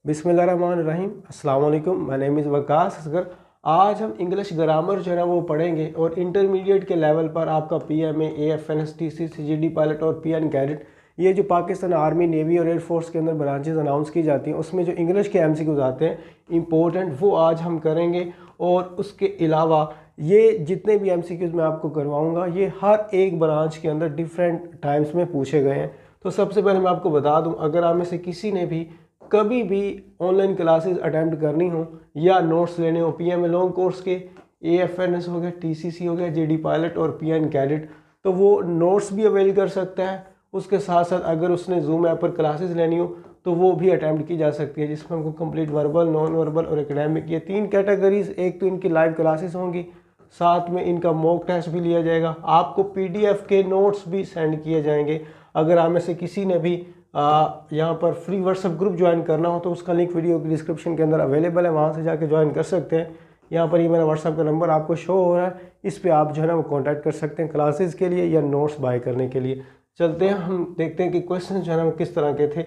बिस्मिल्लाहिर्रहमानिर्रहीम। अस्सलाम वालेकुम। My name is Waqas Asghar. आज हम इंग्लिश ग्रामर जो है ना वो पढ़ेंगे और इंटरमीडिएट के लेवल पर आपका पीएमए, एएफएनएस, टीसी, सीजीडी पायलट और पीएन कैडेट, ये जो पाकिस्तान आर्मी, नेवी और एयरफोर्स के अंदर ब्रांचेस अनाउंस की जाती हैं उसमें जो इंग्लिश के एमसीक्यूज आते हैं इंपॉर्टेंट, वो आज हम करेंगे। और उसके अलावा ये जितने भी एमसीक्यूज मैं आपको करवाऊँगा ये हर एक ब्रांच के अंदर डिफरेंट टाइम्स में पूछे गए हैं। तो सबसे पहले मैं आपको बता दूँ, अगर आप में से किसी ने भी कभी भी ऑनलाइन क्लासेस अटेम्प्ट करनी हो या नोट्स लेने हो पीएमए लॉन्ग कोर्स के, एएफएनएस हो गया, टीसीसी हो गया, जेडी पायलट और पीएन कैडेट, तो वो नोट्स भी अवेल कर सकता है। उसके साथ साथ अगर उसने जूम ऐप पर क्लासेस लेनी हो तो वो भी अटैम्प्ट की जा सकती है, जिसमें हमको कंप्लीट वर्बल, नॉन वर्बल और एकेडमिक, ये 3 कैटेगरीज। एक तो इनकी लाइव क्लासेस होंगी, साथ में इनका मॉक टेस्ट भी लिया जाएगा, आपको पीडीएफ के नोट्स भी सेंड किए जाएंगे। अगर आप में से किसी ने भी यहाँ पर फ्री व्हाट्सएप ग्रुप ज्वाइन करना हो तो उसका लिंक वीडियो की डिस्क्रिप्शन के अंदर अवेलेबल है, वहाँ से जाके ज्वाइन कर सकते हैं। यहाँ पर ये मेरा व्हाट्सएप का नंबर आपको शो हो रहा है, इस पे आप जो है ना वो कांटेक्ट कर सकते हैं क्लासेस के लिए या नोट्स बाय करने के लिए। चलते हैं, हम देखते हैं कि क्वेश्चन जो है ना वो किस तरह के थे।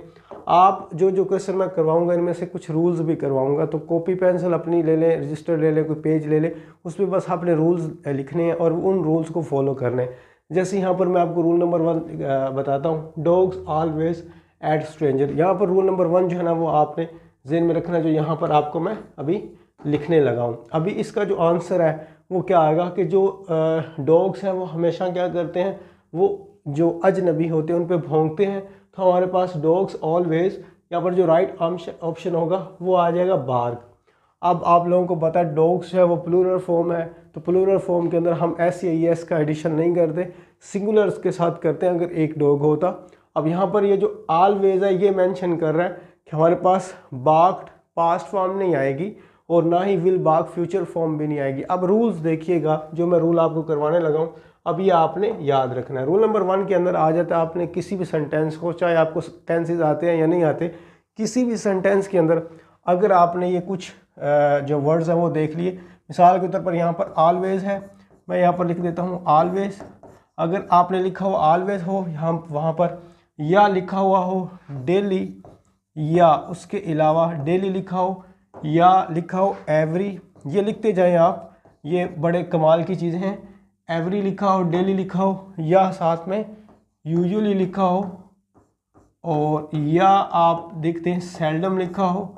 आप जो क्वेश्चन मैं करवाऊँगा इनमें से कुछ रूल्स भी करवाऊँगा, तो कॉपी पेंसिल अपनी ले लें, रजिस्टर ले लें, कोई पेज ले लें, उस पर बस आपने रूल्स लिखने हैं और उन रूल्स को फॉलो करने हैं। जैसे यहाँ पर मैं आपको रूल नंबर 1 बताता हूँ, डॉग्स ऑलवेज एट स्ट्रेंजर। यहाँ पर रूल नंबर 1 जो है ना वो आपने जेन में रखना, जो यहाँ पर आपको मैं अभी लिखने लगा हूँ। अभी इसका जो आंसर है वो क्या आएगा कि जो डॉग्स हैं वो हमेशा क्या करते हैं, वो जो अजनबी होते हैं उन पे भौंकते हैं। तो हमारे पास डॉग्स ऑलवेज, यहाँ पर जो राइट ऑप्शन होगा वो आ जाएगा बार्क। अब आप लोगों को पता है डॉग्स है वो प्लूरल फॉर्म है, तो प्लूरल फॉर्म के अंदर हम एस या एस का एडिशन नहीं करते, सिंगुलर्स के साथ करते हैं अगर एक डॉग होता। अब यहाँ पर ये जो ऑलवेज है ये मेंशन कर रहा है कि हमारे पास बार्क्ड पास्ट फॉर्म नहीं आएगी और ना ही विल बार्क फ्यूचर फॉर्म भी नहीं आएगी। अब रूल्स देखिएगा, जो मैं रूल आपको करवाने लगा हूँ अब ये आपने याद रखना है। रूल नंबर 1 के अंदर आ जाता है, आपने किसी भी सेंटेंस को, चाहे आपको टेंसेस आते हैं या नहीं आते, किसी भी सेंटेंस के अंदर अगर आपने ये कुछ जो वर्ड्स हैं वो देख लिए, मिसाल के तौर पर यहाँ पर ऑलवेज है, मैं यहाँ पर लिख देता हूँ ऑलवेज। अगर आपने लिखा हुआ ऑलवेज हो यहाँ वहाँ पर, या लिखा हुआ हो डेली, या उसके अलावा डेली लिखा हो, या लिखा हो एवरी, ये लिखते जाएं आप, ये बड़े कमाल की चीज़ें हैं। एवरी लिखा हो, डेली लिखा हो, या साथ में यूजुअली लिखा हो, और या आप देखते हैं सेल्डम लिखा हो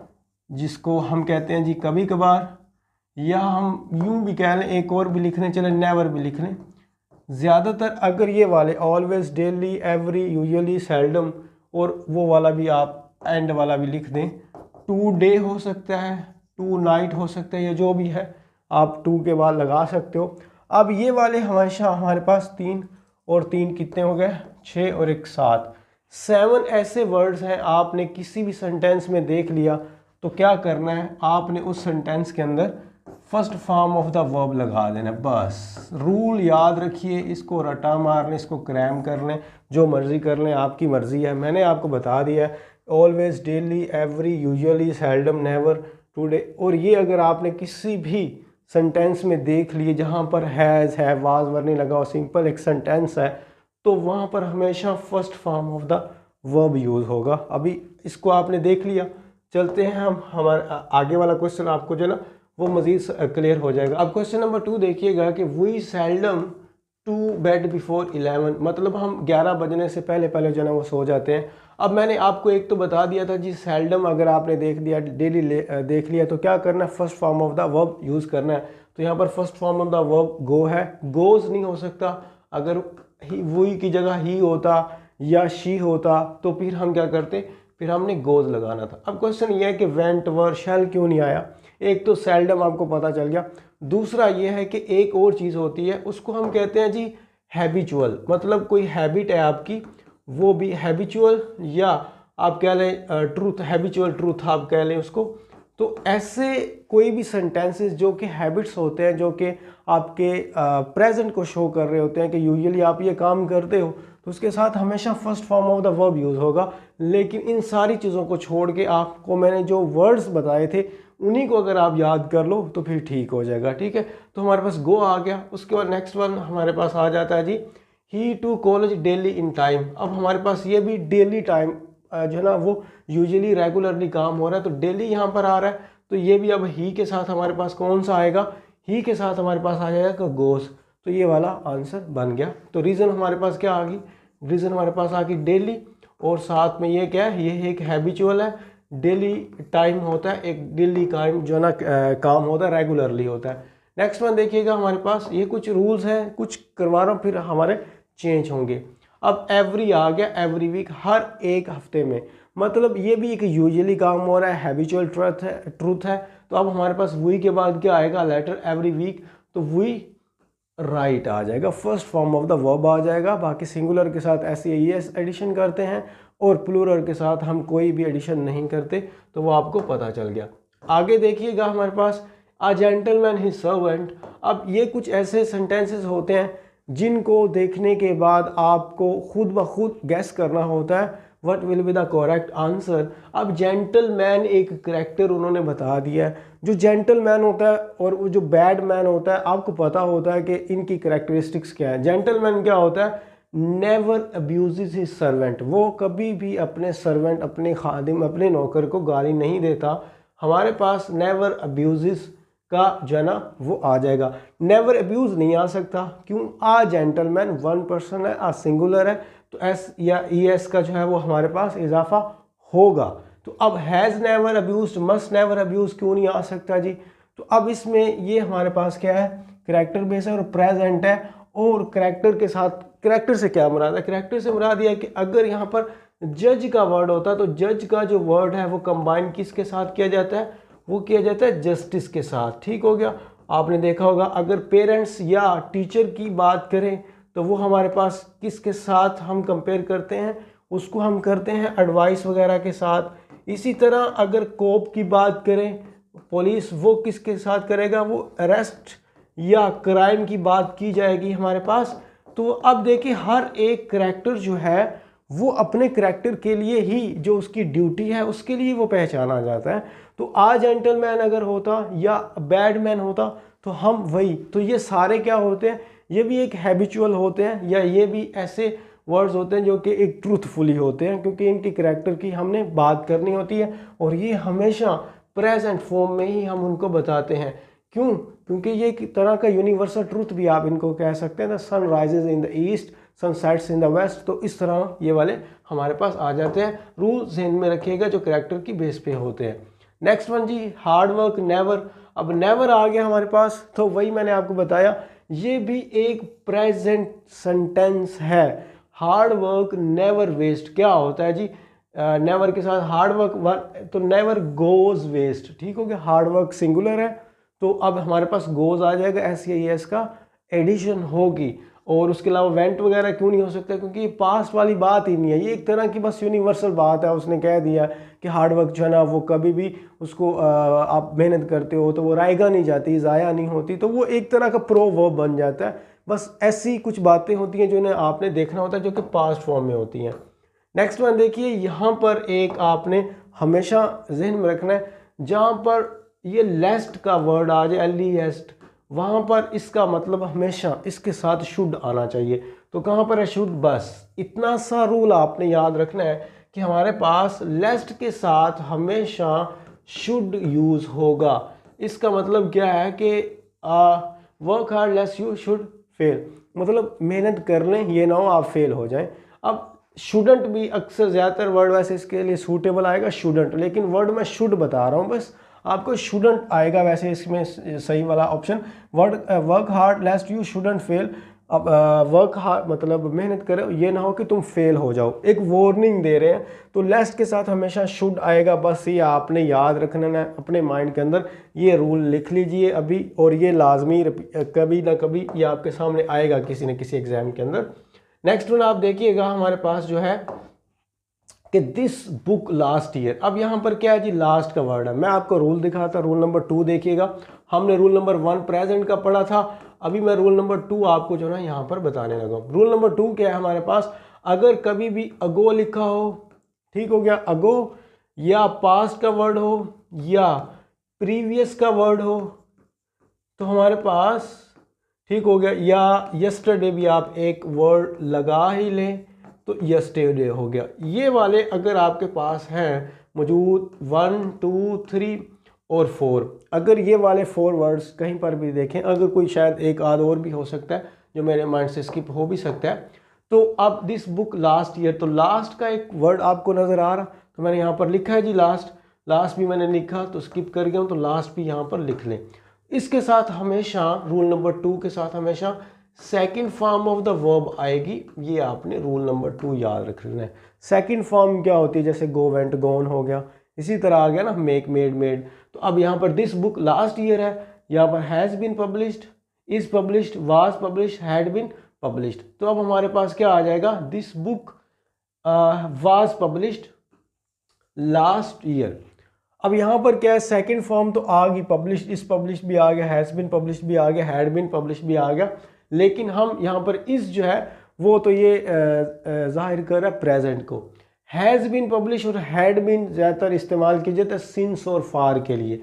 जिसको हम कहते हैं जी कभी कभार, या हम यूं भी कह लें, एक और भी लिख लें, चले नेवर भी लिख लें। ज़्यादातर अगर ये वाले always, daily, every, usually, seldom और वो वाला भी आप एंड वाला भी लिख दें, टू डे हो सकता है, टू नाइट हो सकता है, या जो भी है आप टू के बाद लगा सकते हो। अब ये वाले हमेशा हमारे पास 3 और 3 कितने हो गए, 6 और 1 7 ऐसे वर्ड्स हैं आपने किसी भी सेंटेंस में देख लिया तो क्या करना है, आपने उस सेंटेंस के अंदर first form of the verb लगा देना। बस रूल याद रखिए, इसको रटा मार लें, इसको क्रैम कर लें, जो मर्जी कर लें, आपकी मर्जी है। मैंने आपको बता दिया है always, daily, every, usually, seldom, never, today. और ये अगर आपने किसी भी सेंटेंस में देख लिए जहाँ पर हैज़, है, वाज, वर नहीं लगा और सिंपल एक सेंटेंस है, तो वहाँ पर हमेशा first form of the verb use होगा। अभी इसको आपने देख लिया, चलते हैं हम हमारे आगे वाला क्वेश्चन, आपको जो ना वो मज़ीद क्लियर हो जाएगा। अब क्वेश्चन नंबर 2 देखिएगा कि we seldom to bed before 11, मतलब हम 11 बजने से पहले पहले जो है ना वो सो जाते हैं। अब मैंने आपको एक तो बता दिया था जी सेल्डम, अगर आपने देख लिया, डेली देख लिया, तो क्या करना है, first form of the verb use करना है। तो यहाँ पर first form of the verb go है, गोज नहीं हो सकता। अगर वही की जगह ही होता या शी होता तो फिर हम क्या करते, फिर हमने गोज लगाना था। अब क्वेश्चन ये है कि वेंट, वर, शैल क्यों नहीं आया। एक तो सेल्डम आपको पता चल गया, दूसरा ये है कि एक और चीज़ होती है उसको हम कहते हैं जी हैबिचुअल, मतलब कोई हैबिट है आपकी, वो भी हैबिचुअल, या आप कह लें ट्रूथ, हैबिचुअल ट्रूथ आप कह लें उसको। तो ऐसे कोई भी सेंटेंसेस जो कि हैबिट्स होते हैं, जो कि आपके प्रेजेंट को शो कर रहे होते हैं कि यूजुअली आप ये काम करते हो, तो उसके साथ हमेशा first form of the verb use होगा। लेकिन इन सारी चीज़ों को छोड़ के आपको मैंने जो वर्ड्स बताए थे उन्हीं को अगर आप याद कर लो तो फिर ठीक हो जाएगा। ठीक है, तो हमारे पास गो आ गया। उसके बाद नेक्स्ट वन हमारे पास आ जाता है जी he to college daily in time. अब हमारे पास ये भी डेली टाइम जो है ना वो यूजुअली रेगुलरली काम हो रहा है, तो डेली यहाँ पर आ रहा है, तो ये भी अब ही के साथ हमारे पास कौन सा आएगा, ही के साथ हमारे पास आ जाएगा गोस। तो ये वाला आंसर बन गया। तो रीज़न हमारे पास क्या आ गई, रीज़न हमारे पास आ गई डेली, और साथ में ये क्या है, ये एक हैबिचुअल है, डेली टाइम होता है, एक डेली टाइम जो ना काम होता है, रेगुलरली होता है। नेक्स्ट वन देखिएगा हमारे पास, ये कुछ रूल्स हैं, कुछ करवा रहा हूँ फिर हमारे चेंज होंगे। अब एवरी आ गया, एवरी वीक, हर एक हफ्ते में, मतलब ये भी एक यूजुअली काम हो रहा है, हैबिचुअल ट्रूथ है। तो अब हमारे पास वी के बाद क्या आएगा, लेटर एवरी वीक, तो वी राइट आ जाएगा, first form of the verb आ जाएगा। बाकी सिंगुलर के साथ एस एडिशन करते हैं और प्लूरल के साथ हम कोई भी एडिशन नहीं करते, तो वो आपको पता चल गया। आगे देखिएगा हमारे पास अ जेंटलमैन हिज सर्वेंट। अब ये कुछ ऐसे सेंटेंसेस होते हैं जिनको देखने के बाद आपको खुद ब खुद गैस करना होता है what will be the correct answer. अब जेंटलमैन एक करैक्टर उन्होंने बता दिया है, जो जेंटलमैन होता है और वो जो बैड मैन होता है, आपको पता होता है कि इनकी करैक्टरिस्टिक्स क्या है। जेंटलमैन क्या होता है, नेवर अब्यूजेस हिज सर्वेंट, वो कभी भी अपने सर्वेंट, अपने खादिम, अपने नौकर को गाली नहीं देता। हमारे पास नेवर अब्यूजेस का जो है ना वो आ जाएगा, नेवर अब्यूज नहीं आ सकता, क्यों, आ जेंटलमैन वन पर्सन है, आ सिंगुलर है, तो एस या ई एस का जो है वो हमारे पास इजाफा होगा। तो अब has never abuse, must never abuse क्यों नहीं आ सकता जी। तो अब इसमें ये हमारे पास क्या है, करैक्टर बेस है और प्रेजेंट है, और करैक्टर के साथ, करैक्टर से क्या मुराद है, करैक्टर से मुराद यह है कि अगर यहाँ पर जज का वर्ड होता तो जज का जो वर्ड है वो कंबाइन किसके साथ किया जाता है, वो किया जाता है जस्टिस के साथ। ठीक हो गया। आपने देखा होगा अगर पेरेंट्स या टीचर की बात करें तो वो हमारे पास किसके साथ हम कंपेयर करते हैं, उसको हम करते हैं एडवाइस वगैरह के साथ। इसी तरह अगर कोप की बात करें, पुलिस, वो किसके साथ करेगा, वो अरेस्ट या क्राइम की बात की जाएगी हमारे पास। तो अब देखिए हर एक करैक्टर जो है वो अपने करैक्टर के लिए ही, जो उसकी ड्यूटी है उसके लिए वो पहचाना जाता है। तो आ जेंटलमैन अगर होता या बैड मैन होता तो हम वही, तो ये सारे क्या होते हैं, ये भी एक हैबिचुअल होते हैं, या ये भी ऐसे वर्ड्स होते हैं जो कि एक ट्रूथफुली होते हैं, क्योंकि इनकी करैक्टर की हमने बात करनी होती है, और ये हमेशा प्रेजेंट फॉर्म में ही हम उनको बताते हैं। क्यों, क्योंकि ये एक तरह का यूनिवर्सल ट्रूथ भी आप इनको कह सकते हैं, the sun rises in the east, sun sets in the west. तो इस तरह ये वाले हमारे पास आ जाते हैं। रूल ज़हन में रखिएगा जो करैक्टर की बेस पे होते हैं। नेक्स्ट वन जी, हार्ड वर्क नेवर। अब नेवर आ गया हमारे पास, तो वही मैंने आपको बताया, ये भी एक प्रेजेंट सेंटेंस है। हार्ड वर्क नेवर वेस्ट क्या होता है जी, नेवर के साथ हार्ड वर्क, तो नेवर गोज वेस्ट। ठीक हो गया, हार्ड वर्क सिंगुलर है, तो अब हमारे पास गोज आ जाएगा, एस या एस का एडिशन होगी। और उसके अलावा वेंट वगैरह क्यों नहीं हो सकता, क्योंकि ये पास्ट वाली बात ही नहीं है, ये एक तरह की बस यूनिवर्सल बात है। उसने कह दिया कि हार्ड वर्क जो है ना वो कभी भी उसको आप मेहनत करते हो तो वो रायगा नहीं जाती, ज़ाया नहीं होती, तो वो एक तरह का प्रो वर्ब बन जाता है। बस ऐसी कुछ बातें होती हैं जो आपने देखना होता है, जो कि पास्ट फॉर्म में होती हैं। नेक्स्ट वन देखिए, यहाँ पर एक आपने हमेशा जहन में रखना है, जहाँ पर ये लेस्ट का वर्ड आ जाए, एलिएस्ट, वहाँ पर इसका मतलब हमेशा इसके साथ शुड आना चाहिए। तो कहाँ पर है शुड, बस इतना सा रूल आपने याद रखना है कि हमारे पास लेस्ट के साथ हमेशा शुड यूज़ होगा। इसका मतलब क्या है कि work hard lest you should fail, मतलब मेहनत कर लें, ये ना हो आप फेल हो जाएं। अब शुडंट भी अक्सर ज़्यादातर वर्ड वैसे इसके लिए सूटेबल आएगा शुडंट, लेकिन वर्ड मैं शुड बता रहा हूँ, बस आपको शुडंट आएगा वैसे इसमें सही वाला option. Word work hard लेस्ट you shouldn't fail. अब वर्क हार्ड मतलब मेहनत करो, ये ना हो कि तुम फेल हो जाओ, एक वार्निंग दे रहे हैं। तो लेस्ट के साथ हमेशा शुड आएगा, बस ये आपने याद रखना है अपने माइंड के अंदर, ये रूल लिख लीजिए अभी, और ये लाजमी कभी ना कभी ये आपके सामने आएगा किसी न किसी एग्जाम के अंदर। नेक्स्ट वन आप देखिएगा हमारे पास जो है कि दिस बुक लास्ट ईयर। अब यहाँ पर क्या है जी, लास्ट का वर्ड है। मैं आपको रूल दिखाता, रूल नंबर 2 देखिएगा। हमने रूल नंबर 1 प्रेजेंट का पढ़ा था, अभी मैं रूल नंबर 2 आपको जो ना यहाँ पर बताने लगा हूँ। रूल नंबर 2 क्या है हमारे पास, अगर कभी भी अगो लिखा हो, ठीक हो गया, अगो या पास्ट का वर्ड हो या प्रीवियस का वर्ड हो, तो हमारे पास ठीक हो गया, या यस्टरडे भी आप एक वर्ड लगा ही लें तो यस्टरडे हो गया। ये वाले अगर आपके पास हैं मौजूद 1 2 3 और 4, अगर ये वाले 4 वर्ड्स कहीं पर भी देखें, अगर कोई शायद एक आध और भी हो सकता है जो मेरे माइंड से स्किप हो भी सकता है, तो अब दिस बुक लास्ट ईयर, तो लास्ट का एक वर्ड आपको नज़र आ रहा, तो मैंने यहाँ पर लिखा है जी लास्ट भी मैंने लिखा तो स्किप कर गया हूँ, तो लास्ट भी यहाँ पर लिख लें। इसके साथ हमेशा रूल नंबर 2 के साथ हमेशा second form of the verb आएगी, ये आपने रूल नंबर 2 याद रख लेना है। सेकंड फॉर्म क्या होती है, जैसे गो वेंट गोन हो गया, इसी तरह आ गया ना मेक मेड मेड। तो अब यहाँ पर दिस बुक लास्ट ईयर है, यहाँ पर has been published, is published, was published, had been published. तो अब हमारे पास क्या आ जाएगा, this book was published last year. अब यहाँ पर क्या है, सेकंड फॉर्म तो आ गई, पब्लिश्ड, इज पब्लिश्ड भी आ गया, हैज़ बीन पब्लिश्ड भी आ गया, हैड बीन पब्लिश्ड भी आ गया, लेकिन हम यहाँ पर इस जो है वो तो ये जाहिर कर रहा है प्रेजेंट को। हैज़ बीन पब्लिश और हैड बीन ज़्यादातर इस्तेमाल किए जाते हैं सिंस और फार के लिए।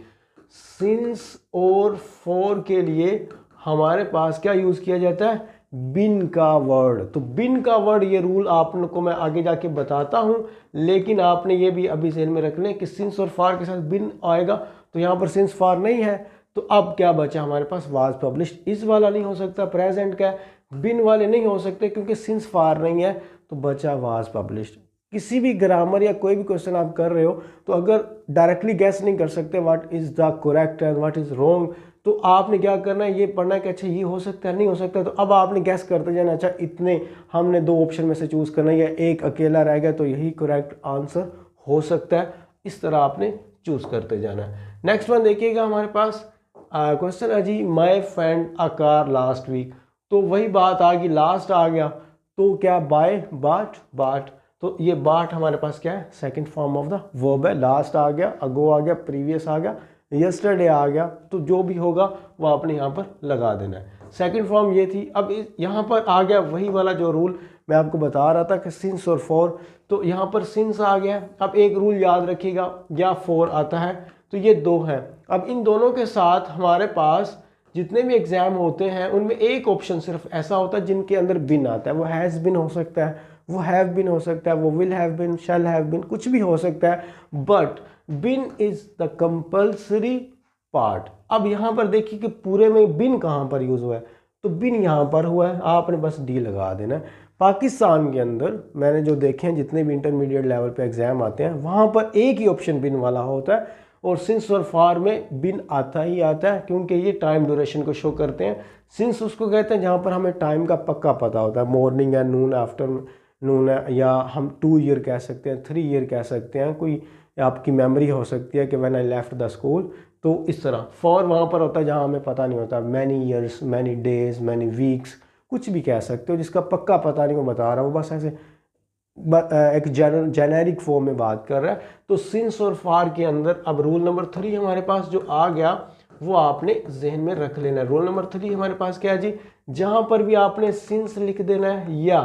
सिंस और फॉर के लिए हमारे पास क्या यूज़ किया जाता है, बिन का वर्ड। तो बिन का वर्ड, ये रूल आपको मैं आगे जाके बताता हूँ, लेकिन आपने ये भी अभी ज़हन में रख लें कि सिंस और फार के साथ बिन आएगा, तो यहाँ पर सिंस फार नहीं है, तो अब क्या बचा हमारे पास, वाज पब्लिश्ड। इस वाला नहीं हो सकता, प्रेजेंट का है, बिन वाले नहीं हो सकते क्योंकि सिंस फार नहीं है, तो बचा वाज पब्लिश्ड। किसी भी ग्रामर या कोई भी क्वेश्चन आप कर रहे हो, तो अगर डायरेक्टली गैस नहीं कर सकते what is the correct and what is wrong, तो आपने क्या करना है, ये पढ़ना है कि अच्छा ये हो सकता है नहीं हो सकता, तो अब आपने गैस करते जाना, अच्छा इतने हमने 2 ऑप्शन में से चूज़ करना है या एक अकेला रह गया तो यही करेक्ट आंसर हो सकता है, इस तरह आपने चूज़ करते जाना है। नेक्स्ट वन देखिएगा हमारे पास क्वेश्चन है जी, my friend a car last week. तो वही बात आ गई, लास्ट आ गया, तो क्या बाय बाट, तो ये बाट हमारे पास क्या है, second form of the verb है। लास्ट आ गया, अगो आ गया, प्रीवियस आ गया, यस्टरडे आ गया, तो जो भी होगा वो आपने यहाँ पर लगा देना है। सेकंड फॉर्म ये थी। अब यहाँ पर आ गया वही वाला जो रूल मैं आपको बता रहा था कि सिंस और फॉर, तो यहाँ पर सिंस आ गया। अब एक रूल याद रखिएगा, या फॉर आता है, तो ये 2 हैं। अब इन दोनों के साथ हमारे पास जितने भी एग्जाम होते हैं उनमें एक ऑप्शन सिर्फ ऐसा होता है जिनके अंदर बिन आता है। वो हैज़ बिन हो सकता है, वो हैव बिन हो सकता है, वो will have been, shall have been, कुछ भी हो सकता है, but been is the compulsory part. अब यहाँ पर देखिए कि पूरे में बिन कहाँ पर यूज हुआ है, तो बिन यहाँ पर हुआ है, आपने बस डी लगा देना है। पाकिस्तान के अंदर मैंने जो देखे हैं, जितने भी इंटरमीडिएट लेवल पे एग्जाम आते हैं, वहाँ पर एक ही ऑप्शन बिन वाला होता है, और सिंस और फार में बिन आता ही आता है, क्योंकि ये टाइम ड्यूरेशन को शो करते हैं। सिंस उसको कहते हैं जहाँ पर हमें टाइम का पक्का पता होता है, मॉर्निंग है, नून, आफ्टरनून है, या हम 2 ईयर कह सकते हैं, 3 ईयर कह सकते हैं, कोई आपकी मेमोरी हो सकती है कि when I left the school, तो इस तरह। फॉर वहाँ पर होता है जहाँ हमें पता नहीं होता, many years, many days, many weeks, कुछ भी कह सकते हो, जिसका पक्का पता नहीं, वो बता रहा हूँ, बस ऐसे एक जेनेरिक फॉर्म में बात कर रहा है। तो सिंस और फार के अंदर अब रूल नंबर 3 हमारे पास जो आ गया वो आपने जहन में रख लेना है। रूल नंबर 3 हमारे पास क्या है जी, जहाँ पर भी आपने सिंस लिख देना है या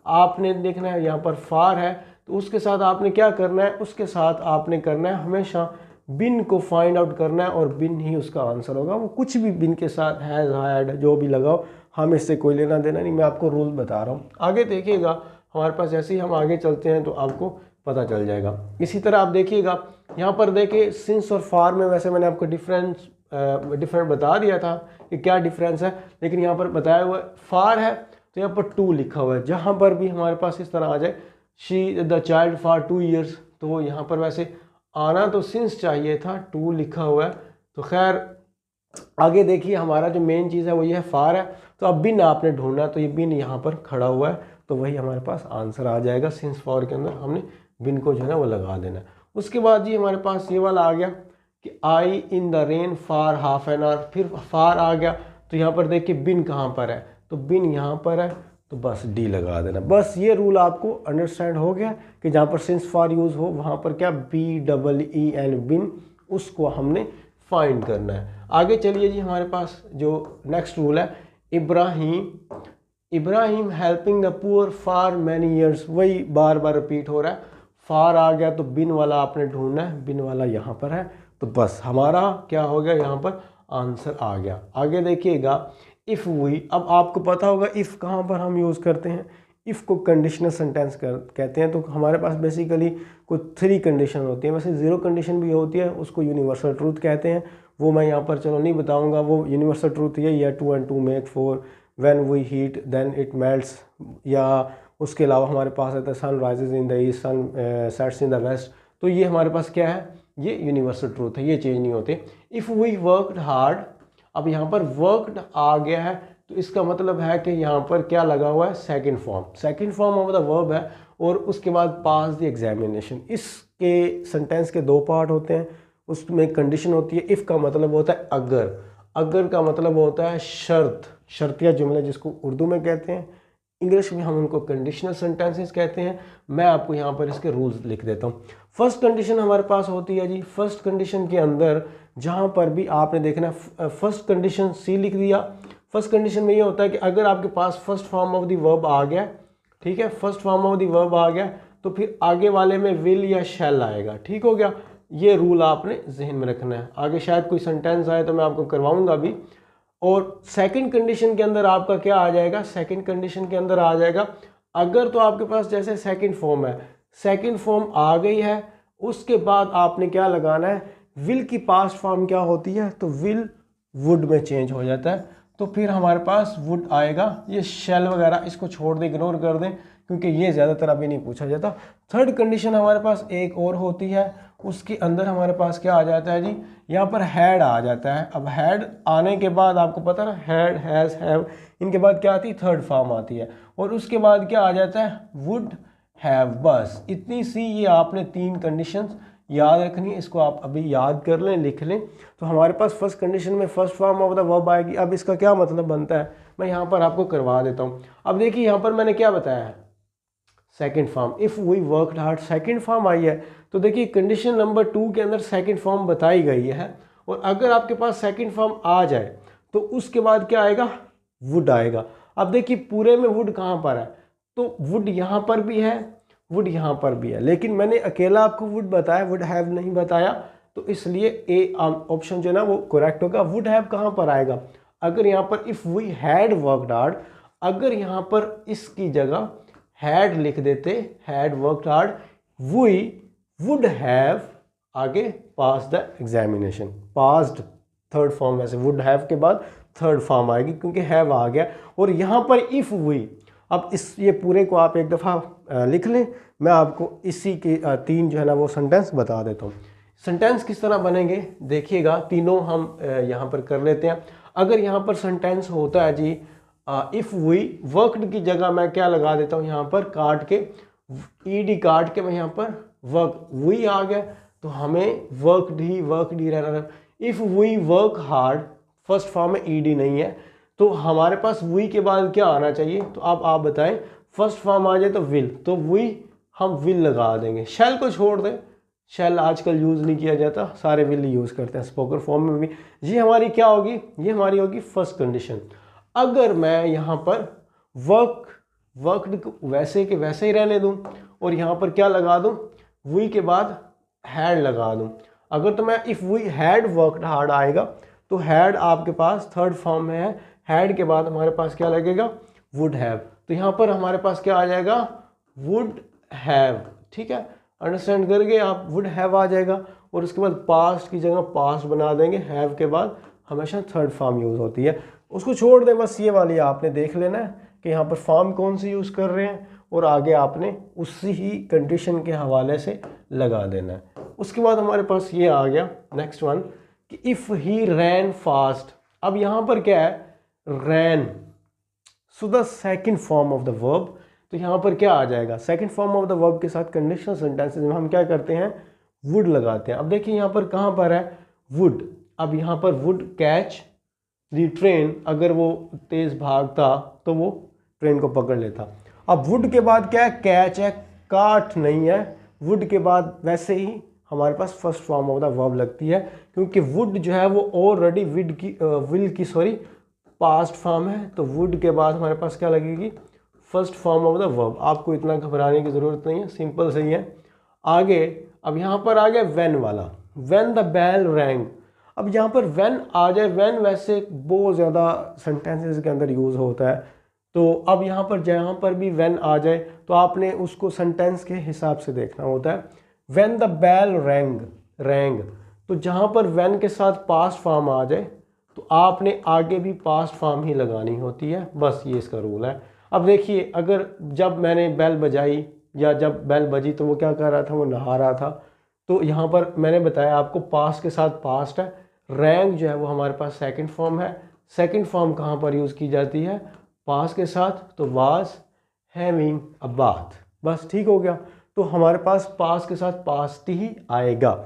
आपने लिखना है यहाँ पर फार है, तो उसके साथ आपने क्या करना है, उसके साथ आपने करना है हमेशा बिन को फाइंड आउट करना है, और बिन ही उसका आंसर होगा। वो कुछ भी बिन के साथ हैज़, हैड, जो भी लगाओ, हम इससे कोई लेना देना नहीं, मैं आपको रूल बता रहा हूँ। आगे देखिएगा हमारे पास, जैसे ही हम आगे चलते हैं तो आपको पता चल जाएगा। इसी तरह आप देखिएगा यहाँ पर देखिए सिंस और फार में, वैसे मैंने आपको डिफरेंट बता दिया था कि क्या डिफरेंस है, लेकिन यहाँ पर बताया हुआ है फार है तो यहाँ पर 2 लिखा हुआ है। जहाँ पर भी हमारे पास इस तरह आ जाए she the child for 2 years, तो यहाँ पर वैसे आना तो सिंस चाहिए था, 2 लिखा हुआ है। तो खैर आगे देखिए हमारा जो मेन चीज़ है वो ये है फार है, तो अब बिन आपने ढूंढना, तो ये बिन यहाँ पर खड़ा हुआ है, तो वही हमारे पास आंसर आ जाएगा। सिंस फॉर के अंदर हमने बिन को जो है ना वो लगा देना है। उसके बाद जी हमारे पास ये वाला आ गया कि I in the rain for half an hour, फिर फार आ गया, तो यहाँ पर देखिए बिन कहाँ पर है, तो बिन यहाँ पर है, तो बस डी लगा देना। बस ये रूल आपको अंडरस्टैंड हो गया कि जहाँ पर सिंस फॉर यूज़ हो वहाँ पर क्या BEEN बिन, उसको हमने फाइंड करना है। आगे चलिए जी, हमारे पास जो नेक्स्ट रूल है, Ibrahim helping the poor for many years, वही बार बार रिपीट हो रहा है। फार आ गया तो बिन वाला आपने ढूंढना है, बिन वाला यहाँ पर है, तो बस हमारा क्या हो गया, यहाँ पर आंसर आ गया। आगे देखिएगा इफ़ वी, अब आपको पता होगा इफ़ कहाँ पर हम यूज़ करते हैं। इफ़ को कंडीशनल सेंटेंस कहते हैं। तो हमारे पास बेसिकली कुछ 3 कंडीशन होती हैं, वैसे 0 कंडीशन भी होती है, उसको यूनिवर्सल ट्रूथ कहते हैं। वो मैं यहाँ पर चलो नहीं बताऊँगा। वो यूनिवर्सल ट्रूथ यही है 2 and 2 make 4, when we heat then it melts, या उसके अलावा हमारे पास आता है sun rises in the east, sun sets in the west. तो ये हमारे पास क्या है, ये यूनिवर्सल ट्रूथ है, ये चेंज नहीं होते। इफ़ वी वर्कड हार्ड, अब यहाँ पर वर्कड आ गया है तो इसका मतलब है कि यहाँ पर क्या लगा हुआ है, second form. Second form of the verb है और उसके बाद पास द एग्जामिनेशन। इसके सेंटेंस के 2 पार्ट होते हैं, उसमें कंडीशन होती है। इफ़ का मतलब होता है अगर, अगर का मतलब होता है शर्त, शर्तिया जुमले जिसको उर्दू में कहते हैं, इंग्लिश में हम उनको कंडीशनल सेंटेंसेस कहते हैं। मैं आपको यहाँ पर इसके रूल्स लिख देता हूँ। फर्स्ट कंडीशन हमारे पास होती है जी, फर्स्ट कंडीशन के अंदर जहाँ पर भी आपने देखना, फर्स्ट कंडीशन सी लिख दिया। फर्स्ट कंडीशन में ये होता है कि अगर आपके पास first form of the verb आ गया, ठीक है, first form of the verb आ गया तो फिर आगे वाले में विल या शैल आएगा। ठीक हो गया, ये रूल आपने जहन में रखना है। आगे शायद कोई सेंटेंस आए तो मैं आपको करवाऊंगा भी। और सेकंड कंडीशन के अंदर आपका क्या आ जाएगा, सेकंड कंडीशन के अंदर आ जाएगा अगर, तो आपके पास जैसे सेकंड फॉर्म है, सेकंड फॉर्म आ गई है, उसके बाद आपने क्या लगाना है, विल की पास्ट फॉर्म क्या होती है, तो विल वुड में चेंज हो जाता है। तो फिर हमारे पास वुड आएगा। ये शेल वगैरह इसको छोड़ दें, इग्नोर कर दें, क्योंकि ये ज़्यादातर अभी नहीं पूछा जाता। थर्ड कंडीशन हमारे पास एक और होती है, उसके अंदर हमारे पास क्या आ जाता है जी, यहाँ पर हैड आ जाता है। अब हैड आने के बाद आपको पता है हैड, हैज़, हैव, इनके बाद क्या आती है, थर्ड फॉर्म आती है। और उसके बाद क्या आ जाता है, वुड हैव। बस इतनी सी ये आपने 3 कंडीशंस याद रखनी है। इसको आप अभी याद कर लें, लिख लें। तो हमारे पास फर्स्ट कंडीशन में first form of the verb आएगी। अब इसका क्या मतलब बनता है, मैं यहाँ पर आपको करवा देता हूँ। अब देखिए यहाँ पर मैंने क्या बताया है, second form. If we worked hard, second form आई है। तो देखिए कंडीशन नंबर 2 के अंदर सेकंड फॉर्म बताई गई है। और अगर आपके पास सेकंड फॉर्म आ जाए तो उसके बाद क्या आएगा, वुड आएगा। अब देखिए पूरे में वुड कहाँ पर है, तो वुड यहाँ पर भी है, वुड यहाँ पर भी है, लेकिन मैंने अकेला आपको वुड बताया, वुड हैव नहीं बताया। तो इसलिए ए ऑप्शन जो है ना वो करेक्ट होगा। वुड हैव कहाँ पर आएगा, अगर यहाँ पर if we had worked hard, अगर यहाँ पर इसकी जगह हैड लिख देते, had worked hard, we would have आगे pass the examination. Passed third form में से वुड हैव के बाद थर्ड फॉर्म आएगी, क्योंकि हैव आ गया। और यहाँ पर इफ़ वी, अब इस ये पूरे को आप एक दफ़ा लिख लें, मैं आपको इसी के 3 जो है ना वो सेंटेंस बता देता हूँ। सेंटेंस किस तरह बनेंगे देखिएगा, तीनों हम यहाँ पर कर लेते हैं। अगर यहाँ पर सेंटेंस होता है जी इफ़ वी वर्कड की जगह मैं क्या लगा देता हूँ, यहाँ पर काट के ईडी काट के मैं यहाँ पर वर्क, वी आ गया तो हमें वर्कड ही रहना। If we work hard, first form में ईडी नहीं है, तो हमारे पास वी के बाद क्या आना चाहिए, तो आप बताएं। फर्स्ट फॉर्म आ जाए तो विल, तो वी हम विल लगा देंगे। शैल को छोड़ दें, शैल आजकल यूज़ नहीं किया जाता, सारे विल यूज़ करते हैं स्पोकन फॉर्म में भी। ये हमारी क्या होगी, ये हमारी होगी फर्स्ट कंडीशन। अगर मैं यहाँ पर वर्कड को वैसे के वैसे ही रहने दूँ और यहाँ पर क्या लगा दूँ, वी के बाद हैड लगा दूँ, अगर तो मैं if we had worked hard आएगा तो हैड आपके पास थर्ड फॉर्म में है, हैड के बाद हमारे पास क्या लगेगा, वुड हैव। तो यहाँ पर हमारे पास क्या आ जाएगा, वुड हैव। ठीक है, अंडरस्टैंड करके आप, वुड हैव आ जाएगा। और उसके बाद पास्ट की जगह पास्ट बना देंगे, हैव के बाद हमेशा थर्ड फॉर्म यूज़ होती है। उसको छोड़ दें, बस ये वाली आपने देख लेना है कि यहाँ पर फॉर्म कौन सी यूज़ कर रहे हैं और आगे आपने उसी ही कंडीशन के हवाले से लगा देना है। उसके बाद हमारे पास ये आ गया नेक्स्ट वन कि इफ़ ही रैन फास्ट। अब यहाँ पर क्या है, ran, so the second form of the verb. तो यहाँ पर क्या आ जाएगा, second form of the verb के साथ कंडीशनल सेंटेंसेस में हम क्या करते हैं, वुड लगाते हैं। अब देखिए यहाँ पर कहाँ पर है, वुड। अब यहाँ पर वुड कैच दी ट्रेन, अगर वो तेज़ भागता तो वो ट्रेन को पकड़ लेता। अब वुड के बाद क्या है, कैच है, काट नहीं है। वुड के बाद वैसे ही हमारे पास first form of the verb लगती है, क्योंकि वुड जो है वो ऑलरेडी विल की पास्ट फॉर्म है। तो वुड के बाद हमारे पास क्या लगेगी, first form of the verb. आपको इतना घबराने की ज़रूरत नहीं है, सिंपल सही है। आगे अब यहाँ पर आ गया व्हेन वाला, व्हेन द बेल रैंग। अब यहाँ पर व्हेन आ जाए, व्हेन वैसे बहुत ज़्यादा सेंटेंसेस के अंदर यूज़ होता है, तो अब यहाँ पर जहाँ पर भी व्हेन आ जाए तो आपने उसको सेंटेंस के हिसाब से देखना होता है। When the bell rang, rang, तो जहाँ पर व्हेन के साथ पास्ट फॉर्म आ जाए तो आपने आगे भी पास्ट फॉर्म ही लगानी होती है, बस ये इसका रूल है। अब देखिए, अगर जब मैंने बेल बजाई या जब बेल बजी तो वो क्या कर रहा था, वो नहा रहा था, तो यहाँ पर मैंने बताया आपको पास्ट के साथ पास्ट है। रैंग जो है वो हमारे पास सेकंड फॉर्म है। सेकंड फॉर्म कहाँ पर यूज़ की जाती है, पास्ट के साथ, तो वाज हैविंग अ बाथ, बस ठीक हो गया। तो हमारे पास पास्ट के साथ पास्ट ही आएगा।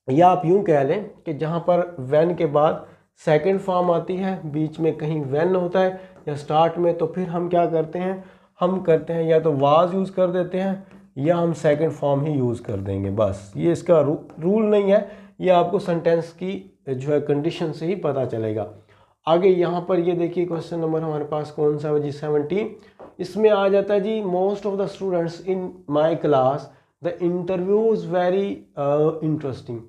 या आप यूं कह लें कि जहां पर व्हेन के बाद सेकंड फॉर्म आती है, बीच में कहीं व्हेन होता है या स्टार्ट में, तो फिर हम क्या करते हैं, हम करते हैं या तो वाज यूज़ कर देते हैं या हम सेकंड फॉर्म ही यूज़ कर देंगे। बस ये इसका रूल नहीं है, ये आपको सेंटेंस की जो है कंडीशन से ही पता चलेगा। आगे यहाँ पर ये देखिए क्वेश्चन नंबर हमारे पास कौन सा है जी, 17। इसमें आ जाता है जी, most of the students in my class the interviews very interesting.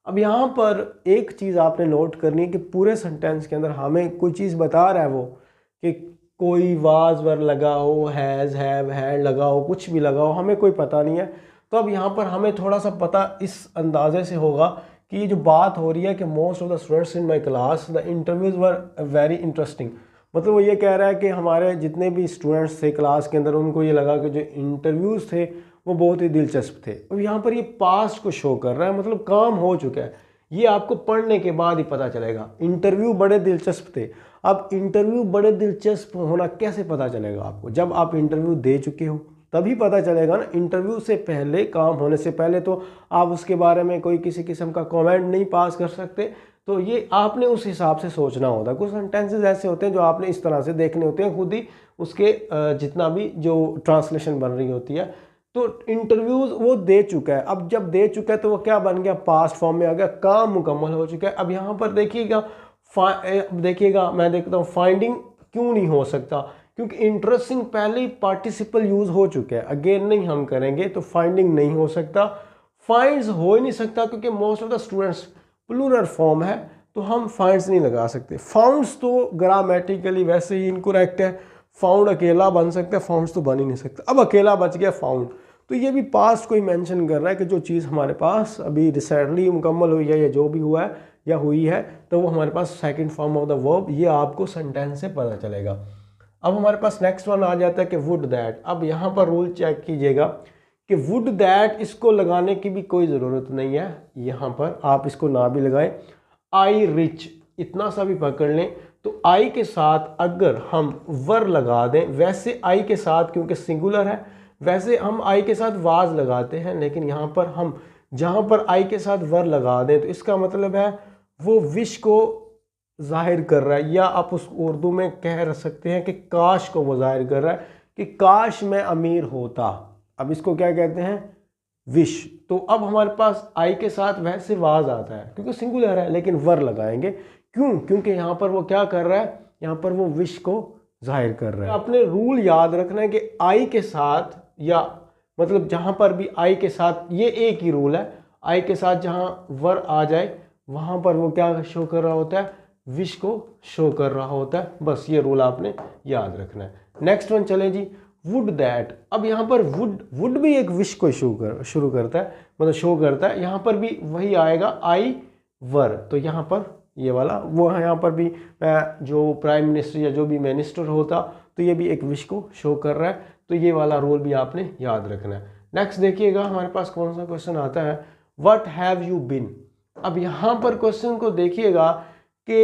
अब यहाँ पर एक चीज़ आपने नोट करनी है कि पूरे सेंटेंस के अंदर हमें कोई चीज़ बता रहा है वो कि कोई वाज वर लगा हो, हैज़ हैव हैड लगा हो, कुछ भी लगा हो, हमें कोई पता नहीं है। तो अब यहाँ पर हमें थोड़ा सा पता इस अंदाजे से होगा कि ये जो बात हो रही है कि most of the students in my class the interviews were very interesting, मतलब वो ये कह रहा है कि हमारे जितने भी स्टूडेंट्स थे क्लास के अंदर उनको ये लगा कि जो इंटरव्यूज़ थे वो बहुत ही दिलचस्प थे। अब यहाँ पर ये पास्ट को शो कर रहा है, मतलब काम हो चुका है। ये आपको पढ़ने के बाद ही पता चलेगा। इंटरव्यू बड़े दिलचस्प थे। अब इंटरव्यू बड़े दिलचस्प होना कैसे पता चलेगा आपको, जब आप इंटरव्यू दे चुके हो तभी पता चलेगा ना। इंटरव्यू से पहले, काम होने से पहले तो आप उसके बारे में कोई किसी किस्म का कमेंट नहीं पास कर सकते। तो ये आपने उस हिसाब से सोचना होता है। कुछ सेंटेंसेस ऐसे होते हैं जो आपने इस तरह से देखने होते हैं, खुद ही उसके जितना भी जो ट्रांसलेशन बन रही होती है। तो इंटरव्यूज वो दे चुका है, अब जब दे चुका है तो वो क्या बन गया, पास्ट फॉर्म में आ गया, काम मुकम्मल हो चुका है। अब यहाँ पर देखिएगा मैं देखता हूँ फाइंडिंग क्यों नहीं हो सकता, क्योंकि इंटरेस्टिंग पहले ही पार्टिसिपल यूज हो चुका है, अगेन नहीं हम करेंगे तो फाइंडिंग नहीं हो सकता। फाइंड्स हो ही नहीं सकता क्योंकि most of the students plural form है, तो हम फाइंड्स नहीं लगा सकते। फाउंड्स तो ग्रामेटिकली वैसे ही इनकरेक्ट है, फाउंड अकेला बन सकता है, फाउंड्स तो बन ही नहीं सकता। अब अकेला बच गया फाउंड, तो ये भी पास्ट को ही मेंशन कर रहा है कि जो चीज़ हमारे पास अभी रिसेंटली मुकम्मल हुई है या जो भी हुआ है या हुई है, तो वो हमारे पास second form of the verb, ये आपको सेंटेंस से पता चलेगा। अब हमारे पास नेक्स्ट वन आ जाता है कि वुड दैट। अब यहाँ पर रूल चेक कीजिएगा कि वुड दैट, इसको लगाने की भी कोई ज़रूरत नहीं है, यहाँ पर आप इसको ना भी लगाएं। आई रिच, इतना सा भी पकड़ लें, तो आई के साथ अगर हम वर लगा दें, वैसे आई के साथ क्योंकि सिंगुलर है, वैसे हम आई के साथ वाज लगाते हैं, लेकिन यहाँ पर हम जहाँ पर आई के साथ वर लगा दें तो इसका मतलब है वो विश को जाहिर कर रहा है, या आप उस उर्दू में कह सकते हैं कि काश को वो जाहिर कर रहा है कि काश मैं अमीर होता। अब इसको क्या कहते हैं, विश। तो अब हमारे पास आई के साथ वैसे वाज आता है क्योंकि सिंगुलर है, लेकिन वर लगाएंगे, क्यों, क्योंकि यहाँ पर वो क्या कर रहा है, यहाँ पर वो विश को जाहिर कर रहा है। अपने रूल याद रखना है कि आई के साथ, या मतलब जहाँ पर भी आई के साथ, ये एक ही रूल है, आई के साथ जहाँ वर आ जाए वहाँ पर वो क्या शो कर रहा होता है, विश को शो कर रहा होता है। बस ये रूल आपने याद रखना है। नेक्स्ट वन चले जी, वुड दैट। अब यहाँ पर वुड भी एक विश को शुरू करता है, मतलब शो करता है। यहाँ पर भी वही आएगा, आई वर, तो यहाँ पर ये वाला वो है। यहाँ पर भी जो प्राइम मिनिस्टर या जो भी मिनिस्टर होता तो ये भी एक विश को शो कर रहा है, तो ये वाला रूल भी आपने याद रखना है। नेक्स्ट देखिएगा हमारे पास कौन सा क्वेश्चन आता है, व्हाट हैव यू बीन। अब यहाँ पर क्वेश्चन को देखिएगा कि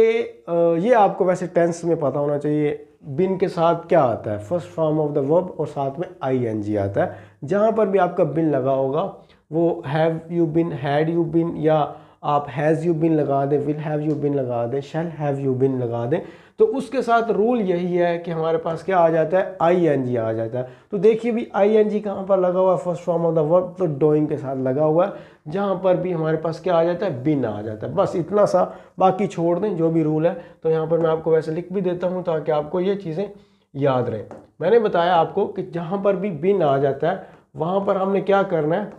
ये आपको वैसे टेंस में पता होना चाहिए, बिन के साथ क्या आता है, first form of the verb और साथ में आईएनजी आता है। जहाँ पर भी आपका बिन लगा होगा वो have you been, had you been, या आप हैज़ यू बिन लगा दें, विल हैव यू बिन लगा दें, शैल हैव यू बिन लगा दें, तो उसके साथ रूल यही है कि हमारे पास क्या आ जाता है, आईएनजी आ जाता है। तो देखिए भी आईएनजी कहाँ पर लगा हुआ है, first form of the verb, तो डूइंग के साथ लगा हुआ है। जहाँ पर भी हमारे पास क्या आ जाता है, बिन आ जाता है। बस इतना सा, बाकी छोड़ दें जो भी रूल है। तो यहाँ पर मैं आपको वैसे लिख भी देता हूँ ताकि आपको ये चीज़ें याद रहें। मैंने बताया आपको कि जहाँ पर भी बिन आ जाता है वहाँ पर हमने क्या करना है,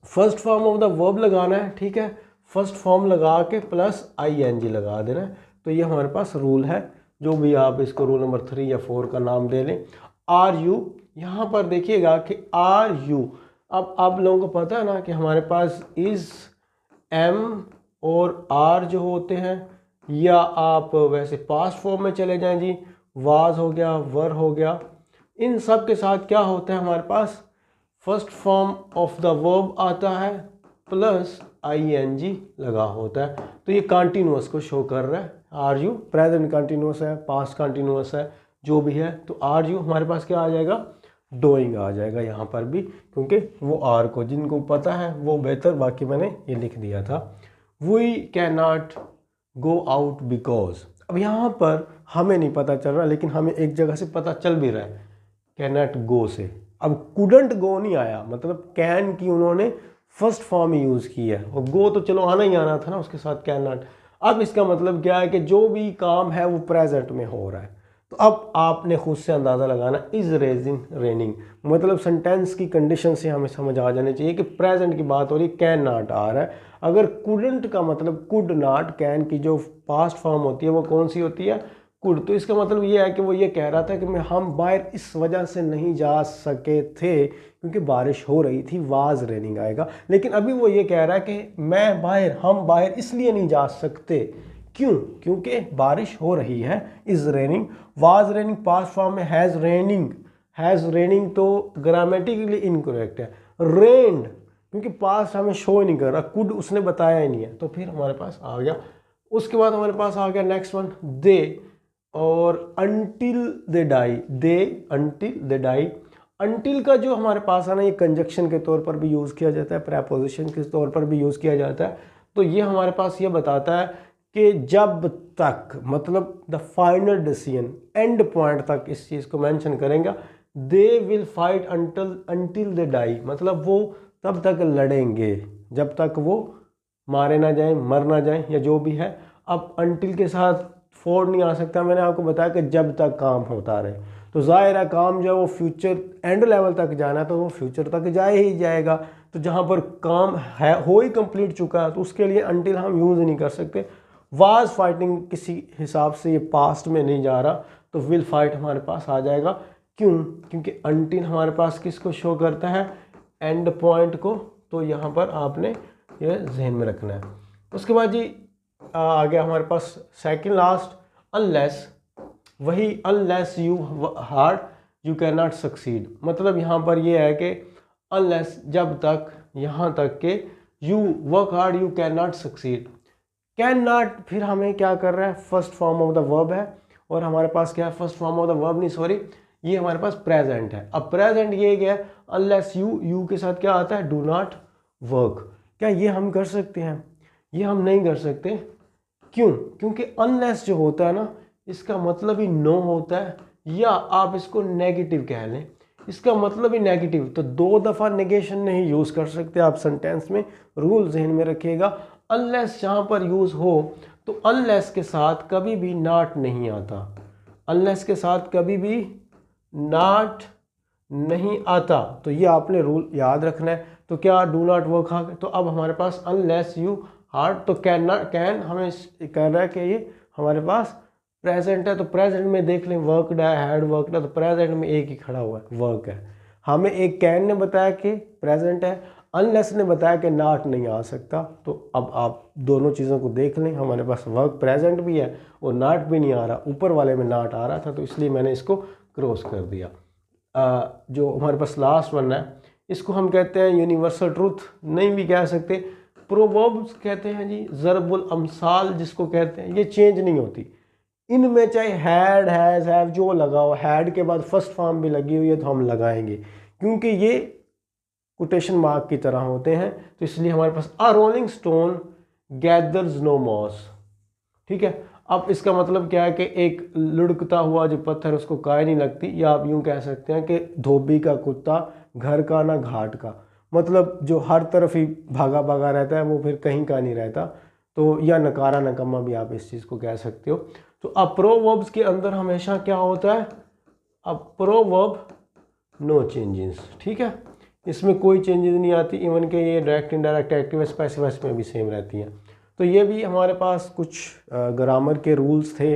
first form of the verb लगाना है, ठीक है, फर्स्ट फॉर्म लगा के प्लस आईएनजी लगा देना है। तो ये हमारे पास रूल है। जो भी आप इसको रूल नंबर 3 या 4 का नाम दे लें। आर यू, यहाँ पर देखिएगा कि आर यू, अब आप लोगों को पता है ना कि हमारे पास इज, एम और आर जो होते हैं, या आप वैसे पास्ट फॉर्म में चले जाएं जी, वाज हो गया, वर हो गया, इन सब के साथ क्या होता है हमारे पास first form of the verb आता है प्लस आईएनजी लगा होता है। तो ये कंटिन्यूअस को शो कर रहा है। आर यू प्रेजेंट कंटिन्यूअस है, पास्ट कंटिन्यूअस है, जो भी है, तो आर यू हमारे पास क्या आ जाएगा, डूइंग आ जाएगा यहाँ पर भी, क्योंकि वो आर को जिनको पता है वो बेहतर, बाकी मैंने ये लिख दिया था। We can not go out because, अब यहाँ पर हमें नहीं पता चल रहा, लेकिन हमें एक जगह से पता चल भी रहा है, कैन नॉट गो से। अब कुडंट गो नहीं आया, मतलब कैन की उन्होंने फर्स्ट फॉर्म ही यूज़ की है, और गो तो चलो आना ही आना था ना उसके साथ, कैन नॉट। अब इसका मतलब क्या है कि जो भी काम है वो प्रेजेंट में हो रहा है। तो अब आपने खुद से अंदाज़ा लगाना, इज रेजिंग रेनिंग, मतलब सेंटेंस की कंडीशन से हमें समझ आ जानी चाहिए कि प्रेजेंट की बात हो रही, कैन नॉट आ रहा है। अगर कुडंट का मतलब कुड नॉट, कैन की जो पास्ट फॉर्म होती है वो कौन सी होती है, कुड, तो इसका मतलब ये है कि वो ये कह रहा था कि हम बाहर इस वजह से नहीं जा सके थे क्योंकि बारिश हो रही थी, वाज रेनिंग आएगा। लेकिन अभी वो ये कह रहा है कि हम बाहर इसलिए नहीं जा सकते, क्यों, क्योंकि बारिश हो रही है। Is raining, was raining past form में, हैज़ रेनिंग तो ग्रामेटिकली इनकरेक्ट है। रेन्ड क्योंकि पास्ट हमें शो ही नहीं कर रहा, कुड उसने बताया ही नहीं है, तो फिर हमारे पास आ गया। उसके बाद हमारे पास आ गया नेक्स्ट वन, दे और until they die, until they die. Until का जो हमारे पास है ना, ये कंजक्शन के तौर पर भी यूज़ किया जाता है, प्रेपोजिशन के तौर पर भी यूज़ किया जाता है। तो ये हमारे पास ये बताता है कि जब तक, मतलब the final decision, end point तक इस चीज़ को मेंशन करेंगे। They will fight until they die, मतलब वो तब तक लड़ेंगे जब तक वो मारे ना जाएं, मर ना जाएं, या जो भी है। अब अनटिल के साथ फोर नहीं आ सकता, मैंने आपको बताया कि जब तक काम होता रहे, तो ज़ाहिर है काम जो है वो फ्यूचर एंड लेवल तक जाना है तो वो फ्यूचर तक जाए ही जाएगा। तो जहाँ पर काम है हो ही कंप्लीट चुका है, तो उसके लिए अनटिल हम यूज़ नहीं कर सकते। वाज फाइटिंग किसी हिसाब से ये पास्ट में नहीं जा रहा, तो विल फाइट हमारे पास आ जाएगा। क्यों, क्योंकि अनटिल हमारे पास किसको शो करता है, एंड पॉइंट को। तो यहाँ पर आपने ये जहन में रखना है। उसके बाद जी आ गया हमारे पास सेकंड लास्ट, अनलेस, वही unless you hard you can not succeed, मतलब यहाँ पर ये है कि अनलेस, जब तक, यहाँ तक के you work hard you can not succeed. Can not फिर हमें क्या कर रहा है, first form of the verb है, और हमारे पास क्या है, first form of the verb नहीं सॉरी, ये हमारे पास प्रेजेंट है। अब प्रेजेंट ये क्या है, अनलेस यू के साथ क्या आता है, डू नॉट वर्क। क्या ये हम कर सकते हैं, ये हम नहीं कर सकते। क्यों, क्योंकि अनलेस जो होता है ना, इसका मतलब ही नो होता है, या आप इसको नेगेटिव कह लें, इसका मतलब ही नेगेटिव। तो 2 दफ़ा नेगेशन नहीं यूज़ कर सकते आप सेंटेंस में, रूल जहन में रखिएगा। अनलेस जहाँ पर यूज़ हो तो अनलेस के साथ कभी भी नॉट नहीं आता, अनलेस के साथ कभी भी नॉट नहीं आता, तो ये आपने रूल याद रखना है। तो क्या डू नॉट वर्क हार्ड, तो अब हमारे पास अनलेस यू हार्ड, तो कैन हमें कह रहा है कि ये हमारे पास प्रेजेंट है, तो प्रेजेंट में देख लें वर्कड है, हैड वर्कड है, तो प्रेजेंट में एक ही खड़ा हुआ है, वर्क है। हमें एक कैन ने बताया कि प्रेजेंट है, अनलेस ने बताया कि नॉट नहीं आ सकता। तो अब आप दोनों चीज़ों को देख लें, हमारे पास वर्क प्रेजेंट भी है और नॉट भी नहीं आ रहा, ऊपर वाले में नॉट आ रहा था, तो इसलिए मैंने इसको क्रॉस कर दिया। जो हमारे पास लास्ट वन है, इसको हम कहते हैं यूनिवर्सल ट्रूथ, नहीं भी कह सकते, प्रोवर्ब्स कहते हैं जी, ज़रबुल अमसाल जिसको कहते हैं, ये चेंज नहीं होती। इनमें चाहे हैड, हैज़, हैव जो लगा हो, हैड के बाद फर्स्ट फॉर्म भी लगी हुई है तो हम लगाएंगे, क्योंकि ये कोटेशन मार्क की तरह होते हैं। तो इसलिए हमारे पास a rolling stone gathers no moss, ठीक है। अब इसका मतलब क्या है कि एक लुढ़कता हुआ जो पत्थर उसको काय नहीं लगती, या आप यूँ कह सकते हैं कि धोबी का कुत्ता घर का ना घाट का, मतलब जो हर तरफ ही भागा भागा रहता है वो फिर कहीं का नहीं रहता। तो या नकारा नकम्मा भी आप इस चीज़ को कह सकते हो। तो अब प्रोवर्ब्स के अंदर हमेशा क्या होता है, अब प्रोवर्ब नो चेंजेस, ठीक है, इसमें कोई चेंजेस नहीं आती, इवन के ये डायरेक्ट इनडायरेक्ट एक्टिव पैसिव में भी सेम रहती हैं। तो ये भी हमारे पास कुछ ग्रामर के रूल्स थे,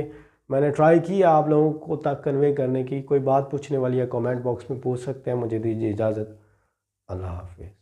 मैंने ट्राई किया आप लोगों को तक कन्वे करने की। कोई बात पूछने वाली है कमेंट बॉक्स में पूछ सकते हैं। मुझे दीजिए इजाज़त। अल्लाह हाफिज़।